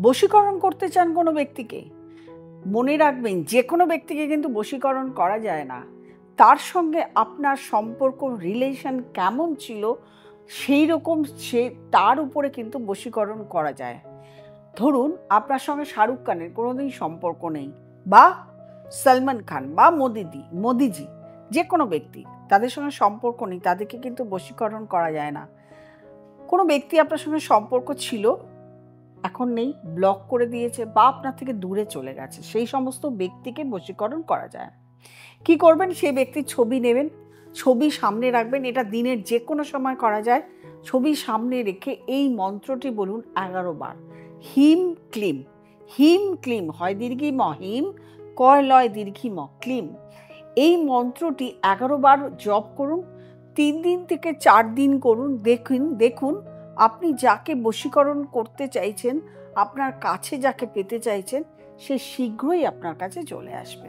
বশীকরণ করতে চান কোনো ব্যক্তিকে, মনে রাখবেন যে কোনো ব্যক্তিকে কিন্তু বশীকরণ করা যায় না। তার সঙ্গে আপনার সম্পর্ক রিলেশন কেমন ছিল সেই রকম তার উপরে কিন্তু বশীকরণ করা যায়। ধরুন আপনার সঙ্গে শাহরুখ খানের কোনোদিন সম্পর্ক নেই, বা সলমান খান বা মোদিজি, যে কোনো ব্যক্তি, তাদের সঙ্গে সম্পর্ক নেই, তাদেরকে কিন্তু বশীকরণ করা যায় না। কোনো ব্যক্তি আপনার সঙ্গে সম্পর্ক ছিল, এখন নেই, ব্লক করে দিয়েছে বা আপনার থেকে দূরে চলে গেছে, সেই সমস্ত ব্যক্তিকে বশীকরণ করা যায়। কি করবেন? সেই ব্যক্তির ছবি নেবেন, ছবি সামনে রাখবেন, এটা দিনের যে কোনো সময় করা যায়। ছবি সামনে রেখে এই মন্ত্রটি বলুন 11 বার, হিম ক্লিম। হিম ক্লিম, হয় দীর্ঘি ম, হিম কয় লয় দীর্ঘি ম, ক্লিম। এই মন্ত্রটি 11 বার জপ করুন, 3 দিন থেকে 4 দিন করুন। দেখুন আপনি যাকে বশীকরণ করতে চাইছেন, আপনার কাছে যাকে পেতে চাইছেন, সে শীঘ্রই আপনার কাছে চলে আসবে।